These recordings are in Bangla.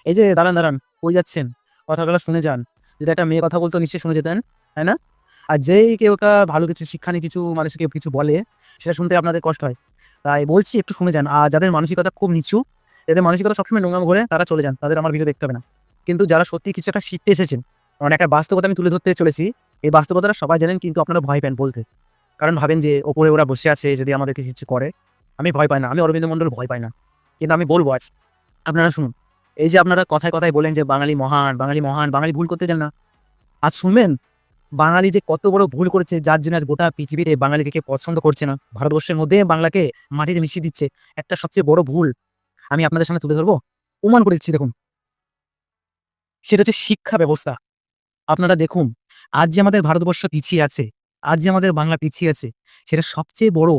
এই যে দাঁড়ান, দাঁড়ান, কই যাচ্ছেন? কথাগুলো শুনে যান। যদি একটা মেয়ে কথা বলতো নিশ্চয়ই শুনে যেতেন, তাই না? আর যেই কেউ একটা ভালো কিছু শিক্ষা নিয়ে কিছু মানুষকে কিছু বলে, সেটা শুনতে আপনাদের কষ্ট হয়। তাই বলছি একটু শুনে যান। আর যাদের মানসিকতা খুব নিচু, এদের মানসিকতা সবসময় নোংরামো ঘুরে, তারা চলে যান। তাদের আমার ভিডিও দেখতে হবে না। কিন্তু যারা সত্যি কিছু একটা শিখতে এসেছেন, মানে একটা বাস্তবতা আমি তুলে ধরতে চলেছি, এই বাস্তবতাটা সবাই জানেন কিন্তু আপনারা ভয় পান বলতে। কারণ ভাবেন যে ওপরে ওরা বসে আছে, যদি আমাদেরকে কিছু করে। আমি ভয় পাই না। আমি অরবিন্দ মন্ডল ভয় পাই না। কিন্তু আমি বলব আজ, আপনারা শুনুন। এই যে আপনারা কথায়, কথায় বলেন যে বাঙালি মহান, বাঙালি মহান, বাঙালি ভুল করতে দেন না। আজ শুনবেন বাঙালি যে কত বড় ভুল করেছে, যার জন্য আজ গোটা পৃথিবীতে বাঙালিকে কেউ পছন্দ করছে না। ভারতবর্ষের মধ্যে বাংলাকে মাটিতে মিশিয়ে দিচ্ছে। একটা সবচেয়ে বড় ভুল আমি আপনাদের সামনে তুলে ধরবো। প্রমাণ করে দিচ্ছি দেখুন। সেটা হচ্ছে শিক্ষা ব্যবস্থা। আপনারা দেখুন, আজ যে আমাদের ভারতবর্ষ পিছিয়ে আছে, আজ যে আমাদের বাংলা পিছিয়ে আছে, সেটা সবচেয়ে বড়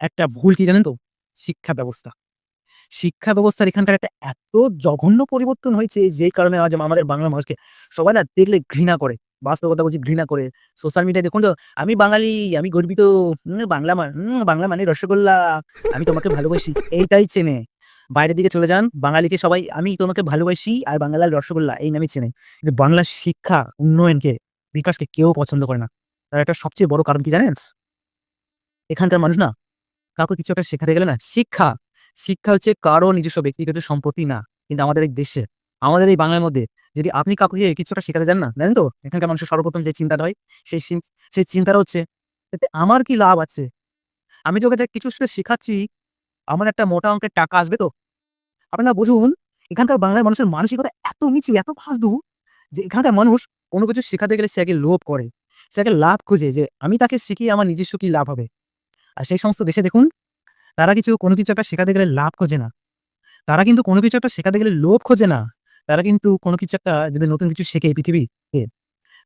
একটা ভুল কি জানেন তো? শিক্ষা ব্যবস্থা। শিক্ষা ব্যবস্থার এখানকার একটা এত জঘন্য পরিবর্তন হয়েছে, যেই কারণে আজ আমাদের বাংলা মানুষকে সবাই না দেখলে ঘৃণা করে। বাস্তবতা বলছি, ঘৃণা করে। সোশ্যাল মিডিয়ায় দেখুন তো, "আমি বাঙালি, আমি গর্বিত, বাংলা মানে রসগোল্লা, আমি তোমাকে ভালোবাসি।" এইটাই চেনে। বাইরের দিকে চলে যান, বাঙালিকে সবাই "আমি তোমাকে ভালোবাসি আর বাংলার রসগোল্লা" এই নামে চেনে। কিন্তু বাংলার শিক্ষা, উন্নয়নকে, বিকাশকে কেউ পছন্দ করে না। তার একটা সবচেয়ে বড় কারণ কি জানেন? এখানকার মানুষ না কাউকে কিছু একটা শেখাতে গেলে না, শিক্ষা হচ্ছে কারো নিজস্ব ব্যক্তিগত সম্পত্তি না। কিন্তু আমাদের এই দেশে, আমাদের এই বাংলার মধ্যে যদি আপনি কাউকে কিছু একটা শেখাতে যান না, জানেন তো এখানকার মানুষের সর্বপ্রথম যে চিন্তাটা হয়, সেই চিন্তাটা হচ্ছে, এতে আমার কি লাভ আছে? আমি তোকে একটা কিছু একটা শেখাচ্ছি, আমার একটা মোটা অঙ্কের টাকা আসবে তো? আপনারা বুঝুন, এখানকার বাংলার মানুষের মানসিকতা এত নিচু, এত ফালতু, যে এখানকার মানুষ কোনো কিছু শেখাতে গেলে সে আগে লোভ করে। সে আগে লাভ খোঁজে যে আমি তাকে শিখিয়ে আমার নিজস্ব কি লাভ হবে? আর সেই সমস্ত দেশে দেখুন, তারা কোনো কিছু একটা শেখাতে গেলে লাভ খোঁজে না। তারা কিন্তু কোনো কিছু একটা শেখাতে গেলে লোভ খোঁজে না। তারা কিন্তু কোনো কিছু একটা যদি নতুন কিছু শেখে এই পৃথিবীতে,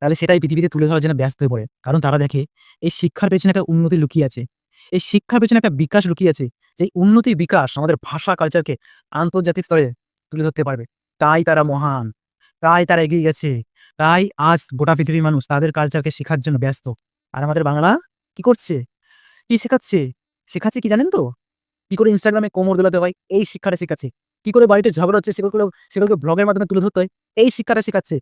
তাহলে সেটাই পৃথিবীতে তুলে ধরার জন্য ব্যস্ত হয়ে পড়ে। কারণ তারা দেখে এই শিক্ষার পেছনে একটা উন্নতি লুকিয়ে আছে। এই শিক্ষার পেছনে একটা বিকাশ লুকিয়ে আছে। যে এই উন্নতি বিকাশ আমাদের ভাষা কালচারকে আন্তর্জাতিক স্তরে তুলে ধরতে পারবে। তাই তারা মহান। তাই তারা এগিয়ে গেছে। তাই আজ গোটা পৃথিবীর মানুষ তাদের কালচারকে শেখার জন্য ব্যস্ত। আর আমাদের বাংলা কি করছে? কি শেখাচ্ছে? শেখাচ্ছে কি জানেন তো? কি করে ইনস্টাগ্রামে কোমর দোলাতে হয়, এই শিক্ষাটা শেখাচ্ছে। কি করে বাড়িতে ঝগড়া হচ্ছে, সেগুলোকে ব্লগের মাধ্যমে তুলে ধরতে হয়, এই শিক্ষাটা শেখাচ্ছে।